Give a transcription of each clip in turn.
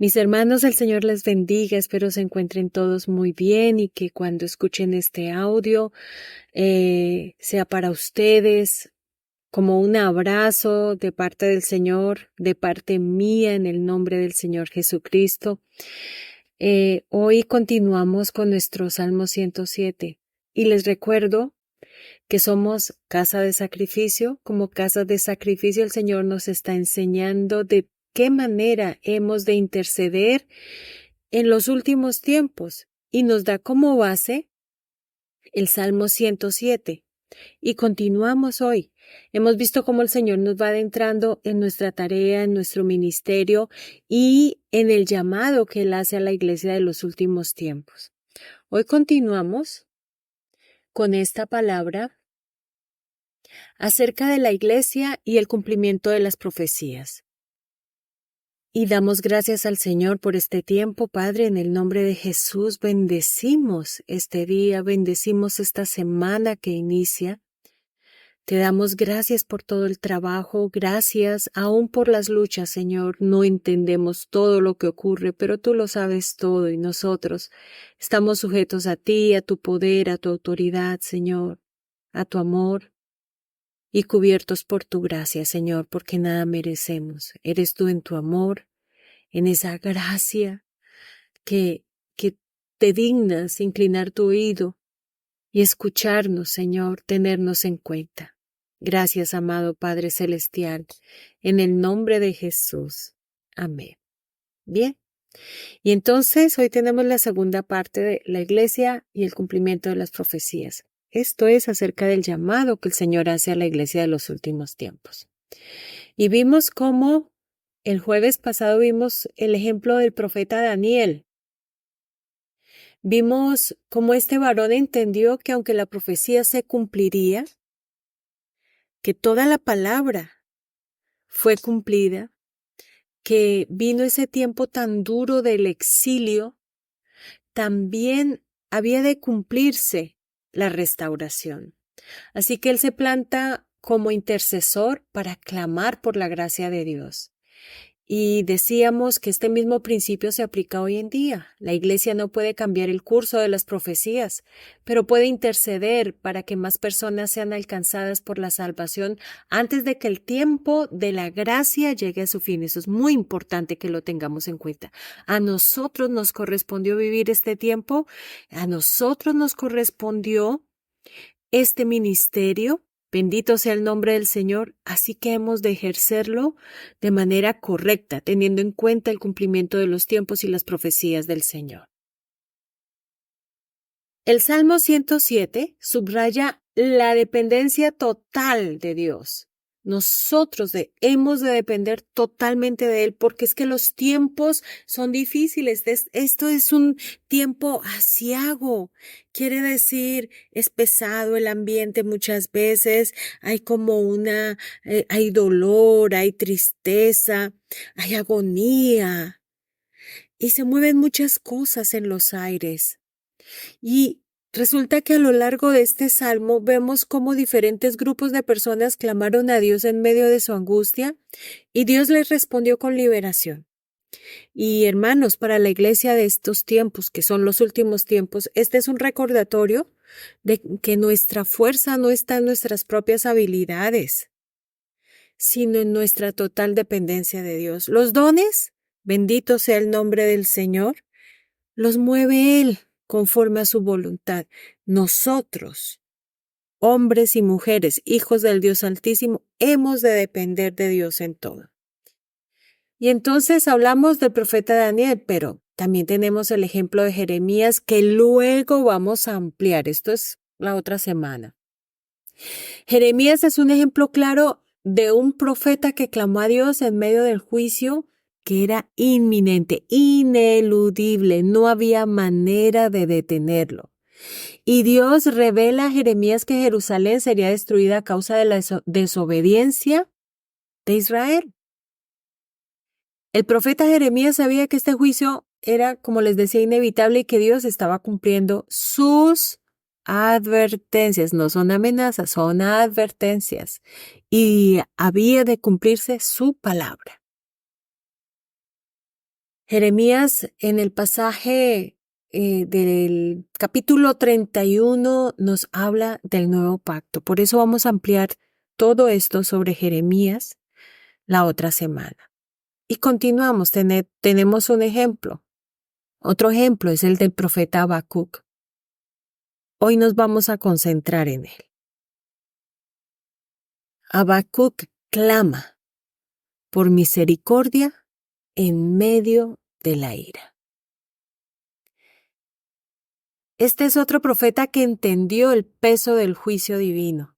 Mis hermanos, el Señor les bendiga. Espero se encuentren todos muy bien y que cuando escuchen este audio sea para ustedes como un abrazo de parte del Señor, de parte mía en el nombre del Señor Jesucristo. Hoy continuamos con nuestro Salmo 107 y les recuerdo que somos casa de sacrificio. Como casa de sacrificio, el Señor nos está enseñando de qué manera hemos de interceder en los últimos tiempos y nos da como base el Salmo 107. Y continuamos hoy. Hemos visto cómo el Señor nos va adentrando en nuestra tarea, en nuestro ministerio y en el llamado que Él hace a la iglesia de los últimos tiempos. Hoy continuamos con esta palabra acerca de la iglesia y el cumplimiento de las profecías. Y damos gracias al Señor por este tiempo, Padre, en el nombre de Jesús. Bendecimos este día, bendecimos esta semana que inicia. Te damos gracias por todo el trabajo, gracias aún por las luchas, Señor. No entendemos todo lo que ocurre, pero tú lo sabes todo y nosotros estamos sujetos a ti, a tu poder, a tu autoridad, Señor, a tu amor. Y cubiertos por tu gracia, Señor, porque nada merecemos. Eres tú en tu amor, en esa gracia que te dignas inclinar tu oído y escucharnos, Señor, tenernos en cuenta. Gracias, amado Padre Celestial, en el nombre de Jesús. Amén. Bien. Y entonces hoy tenemos la segunda parte de la iglesia y el cumplimiento de las profecías. Esto es acerca del llamado que el Señor hace a la iglesia de los últimos tiempos. Y vimos cómo el jueves pasado vimos el ejemplo del profeta Daniel. Vimos cómo este varón entendió que aunque la profecía se cumpliría, que toda la palabra fue cumplida, que vino ese tiempo tan duro del exilio, también había de cumplirse la restauración. Así que él se planta como intercesor para clamar por la gracia de Dios. Y decíamos que este mismo principio se aplica hoy en día. La iglesia no puede cambiar el curso de las profecías, pero puede interceder para que más personas sean alcanzadas por la salvación antes de que el tiempo de la gracia llegue a su fin. Eso es muy importante que lo tengamos en cuenta. A nosotros nos correspondió vivir este tiempo, a nosotros nos correspondió este ministerio. Bendito sea el nombre del Señor, así que hemos de ejercerlo de manera correcta, teniendo en cuenta el cumplimiento de los tiempos y las profecías del Señor. El Salmo 107 subraya la dependencia total de Dios. Nosotros hemos de depender totalmente de Él porque es que los tiempos son difíciles. Esto es un tiempo aciago. Quiere decir, es pesado el ambiente muchas veces. Hay como hay dolor, hay tristeza, hay agonía. Y se mueven muchas cosas en los aires. Y resulta que a lo largo de este salmo vemos cómo diferentes grupos de personas clamaron a Dios en medio de su angustia y Dios les respondió con liberación. Y hermanos, para la iglesia de estos tiempos, que son los últimos tiempos, este es un recordatorio de que nuestra fuerza no está en nuestras propias habilidades, sino en nuestra total dependencia de Dios. Los dones, bendito sea el nombre del Señor, los mueve Él conforme a su voluntad. Nosotros, hombres y mujeres, hijos del Dios Altísimo, hemos de depender de Dios en todo. Y entonces hablamos del profeta Daniel, pero también tenemos el ejemplo de Jeremías que luego vamos a ampliar. Esto es la otra semana. Jeremías es un ejemplo claro de un profeta que clamó a Dios en medio del juicio que era inminente, ineludible, no había manera de detenerlo. Y Dios revela a Jeremías que Jerusalén sería destruida a causa de la desobediencia de Israel. El profeta Jeremías sabía que este juicio era, como les decía, inevitable y que Dios estaba cumpliendo sus advertencias. No son amenazas, son advertencias. Y había de cumplirse su palabra. Jeremías en el pasaje del capítulo 31 nos habla del nuevo pacto. Por eso vamos a ampliar todo esto sobre Jeremías la otra semana. Y continuamos, tenemos un ejemplo. Otro ejemplo es el del profeta Habacuc. Hoy nos vamos a concentrar en él. Habacuc clama por misericordia en medio de la ira. Este es otro profeta que entendió el peso del juicio divino.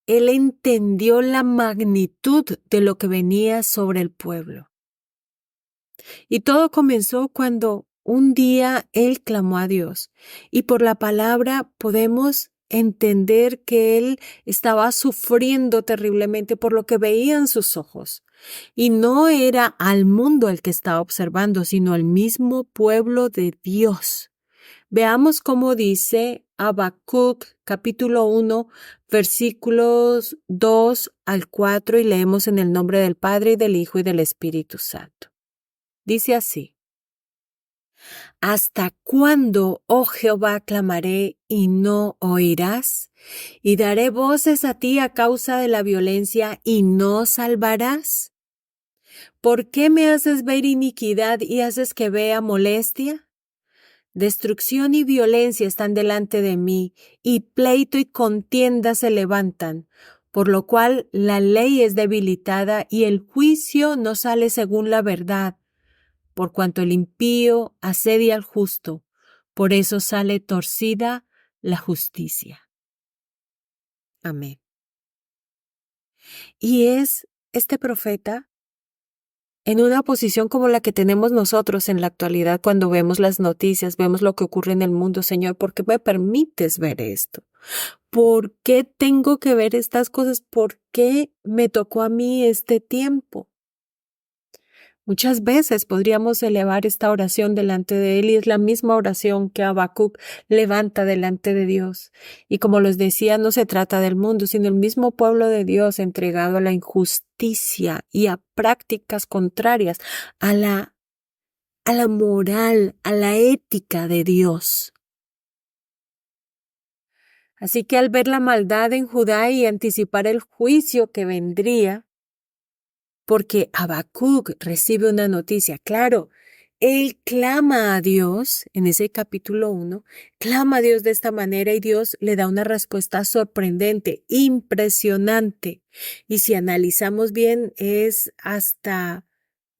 Él entendió la magnitud de lo que venía sobre el pueblo. Y todo comenzó cuando un día él clamó a Dios. Y por la palabra podemos entender que él estaba sufriendo terriblemente por lo que veían sus ojos. Y no era al mundo el que estaba observando, sino al mismo pueblo de Dios. Veamos cómo dice Habacuc capítulo 1, versículos 2 al 4 y leemos en el nombre del Padre y del Hijo y del Espíritu Santo. Dice así: ¿Hasta cuándo, oh Jehová, clamaré y no oirás? ¿Y daré voces a ti a causa de la violencia y no salvarás? ¿Por qué me haces ver iniquidad y haces que vea molestia? Destrucción y violencia están delante de mí, y pleito y contienda se levantan, por lo cual la ley es debilitada y el juicio no sale según la verdad. Por cuanto el impío asedia al justo, por eso sale torcida la justicia. Amén. Y es este profeta en una posición como la que tenemos nosotros en la actualidad cuando vemos las noticias, vemos lo que ocurre en el mundo. Señor, ¿por qué me permites ver esto? ¿Por qué tengo que ver estas cosas? ¿Por qué me tocó a mí este tiempo? Muchas veces podríamos elevar esta oración delante de Él y es la misma oración que Habacuc levanta delante de Dios. Y como les decía, no se trata del mundo, sino el mismo pueblo de Dios entregado a la injusticia y a prácticas contrarias a la moral, a la ética de Dios. Así que al ver la maldad en Judá y anticipar el juicio que vendría, porque Habacuc recibe una noticia, claro, él clama a Dios, en ese capítulo 1, clama a Dios de esta manera y Dios le da una respuesta sorprendente, impresionante. Y si analizamos bien, es hasta,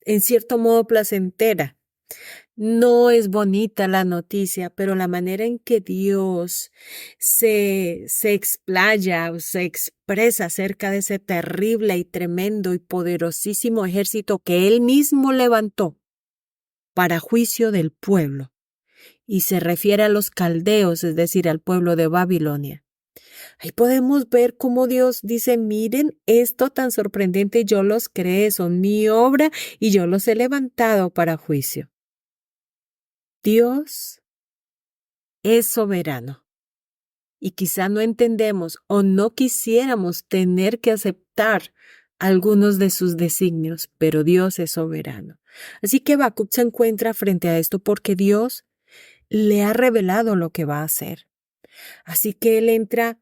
en cierto modo, placentera. No es bonita la noticia, pero la manera en que Dios se explaya o se expresa acerca de ese terrible y tremendo y poderosísimo ejército que Él mismo levantó para juicio del pueblo, y se refiere a los caldeos, es decir, al pueblo de Babilonia. Ahí podemos ver cómo Dios dice: miren esto tan sorprendente, yo los creé, son mi obra y yo los he levantado para juicio. Dios es soberano y quizá no entendemos o no quisiéramos tener que aceptar algunos de sus designios, pero Dios es soberano. Así que Habacuc se encuentra frente a esto porque Dios le ha revelado lo que va a hacer. Así que él entra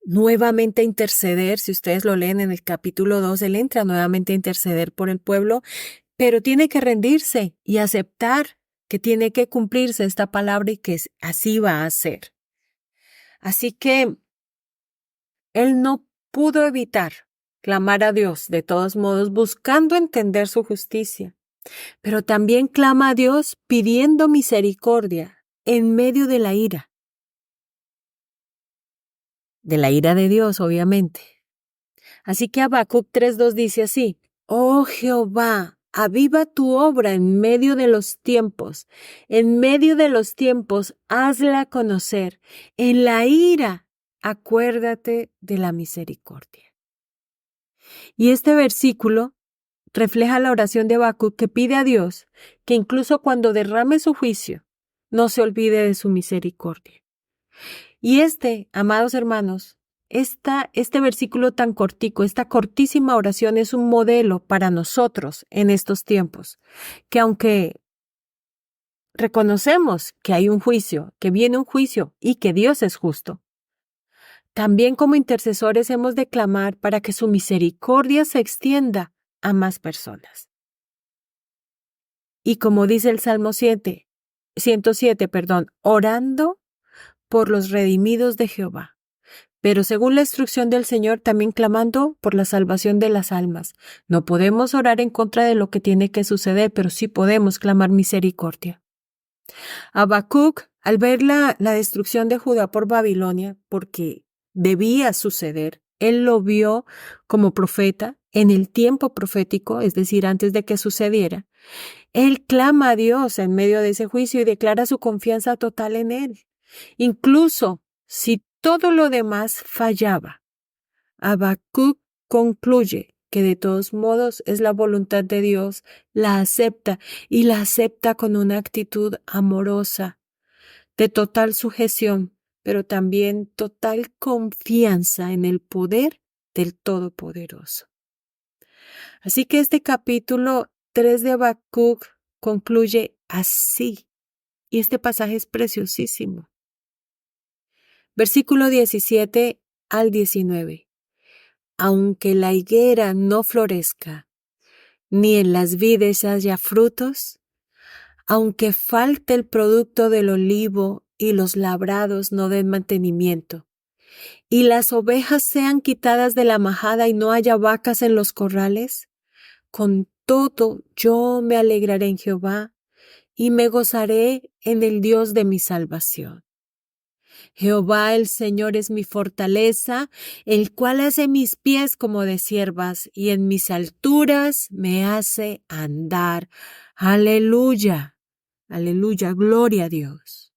nuevamente a interceder. Si ustedes lo leen en el capítulo 2, él entra nuevamente a interceder por el pueblo, pero tiene que rendirse y aceptar que tiene que cumplirse esta palabra y que así va a ser. Así que él no pudo evitar clamar a Dios, de todos modos, buscando entender su justicia, pero también clama a Dios pidiendo misericordia en medio de la ira. De la ira de Dios, obviamente. Así que Habacuc 3:2 dice así: Oh Jehová, aviva tu obra en medio de los tiempos hazla conocer, en la ira acuérdate de la misericordia. Y este versículo refleja la oración de Habacuc que pide a Dios que incluso cuando derrame su juicio, no se olvide de su misericordia. Y amados hermanos, este versículo tan cortico, esta cortísima oración es un modelo para nosotros en estos tiempos, que aunque reconocemos que hay un juicio, que viene un juicio y que Dios es justo, también como intercesores hemos de clamar para que su misericordia se extienda a más personas. Y como dice el Salmo 107, orando por los redimidos de Jehová. Pero según la instrucción del Señor, también clamando por la salvación de las almas. No podemos orar en contra de lo que tiene que suceder, pero sí podemos clamar misericordia. Habacuc, al ver la destrucción de Judá por Babilonia, porque debía suceder, él lo vio como profeta en el tiempo profético, es decir, antes de que sucediera. Él clama a Dios en medio de ese juicio y declara su confianza total en Él. Incluso si todo lo demás fallaba, Habacuc concluye que de todos modos es la voluntad de Dios, la acepta y la acepta con una actitud amorosa, de total sujeción, pero también total confianza en el poder del Todopoderoso. Así que este capítulo 3 de Habacuc concluye así, y este pasaje es preciosísimo. Versículo 17 al 19. Aunque la higuera no florezca, ni en las vides haya frutos, aunque falte el producto del olivo y los labrados no den mantenimiento, y las ovejas sean quitadas de la majada y no haya vacas en los corrales, con todo yo me alegraré en Jehová y me gozaré en el Dios de mi salvación. Jehová el Señor es mi fortaleza, el cual hace mis pies como de ciervas y en mis alturas me hace andar. Aleluya, aleluya, gloria a Dios.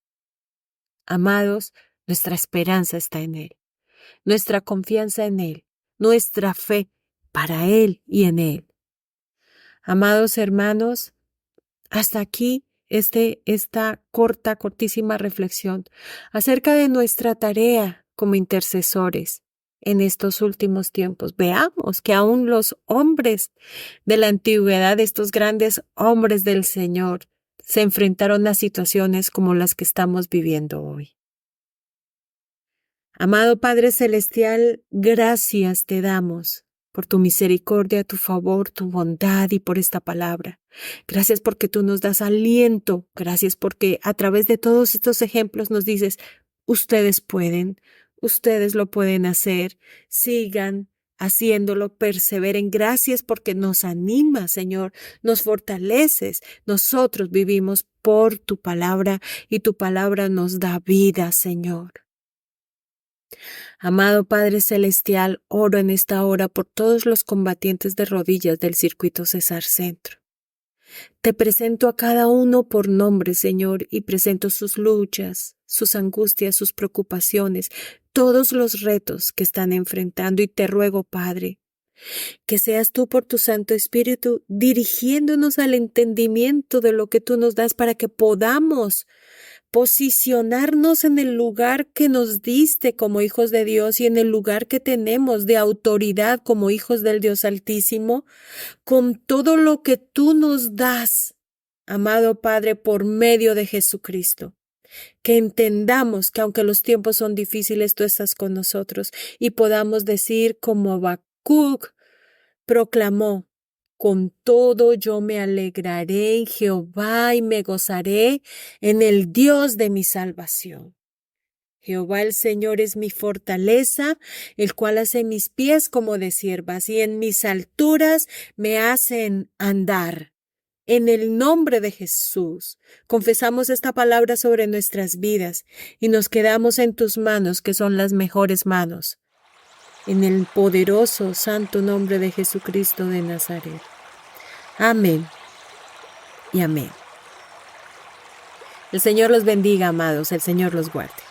Amados, nuestra esperanza está en Él, nuestra confianza en Él, nuestra fe para Él y en Él. Amados hermanos, hasta aquí esta cortísima reflexión acerca de nuestra tarea como intercesores en estos últimos tiempos. Veamos que aún los hombres de la antigüedad, estos grandes hombres del Señor, se enfrentaron a situaciones como las que estamos viviendo hoy. Amado Padre Celestial, gracias te damos por tu misericordia, tu favor, tu bondad y por esta palabra. Gracias porque tú nos das aliento. Gracias porque a través de todos estos ejemplos nos dices, ustedes pueden, ustedes lo pueden hacer, sigan haciéndolo, perseveren. Gracias porque nos animas, Señor, nos fortaleces. Nosotros vivimos por tu palabra y tu palabra nos da vida, Señor. Amado Padre Celestial, oro en esta hora por todos los combatientes de rodillas del circuito Cesar Centro. Te presento a cada uno por nombre, Señor, y presento sus luchas, sus angustias, sus preocupaciones, todos los retos que están enfrentando y te ruego, Padre, que seas tú por tu Santo Espíritu dirigiéndonos al entendimiento de lo que tú nos das para que podamos posicionarnos en el lugar que nos diste como hijos de Dios y en el lugar que tenemos de autoridad como hijos del Dios Altísimo, con todo lo que tú nos das, amado Padre, por medio de Jesucristo. Que entendamos que aunque los tiempos son difíciles, tú estás con nosotros y podamos decir como Habacuc proclamó, con todo yo me alegraré en Jehová y me gozaré en el Dios de mi salvación. Jehová el Señor es mi fortaleza, el cual hace mis pies como de ciervas y en mis alturas me hacen andar. En el nombre de Jesús, confesamos esta palabra sobre nuestras vidas y nos quedamos en tus manos, que son las mejores manos. En el poderoso, santo nombre de Jesucristo de Nazaret. Amén y amén. El Señor los bendiga, amados, el Señor los guarde.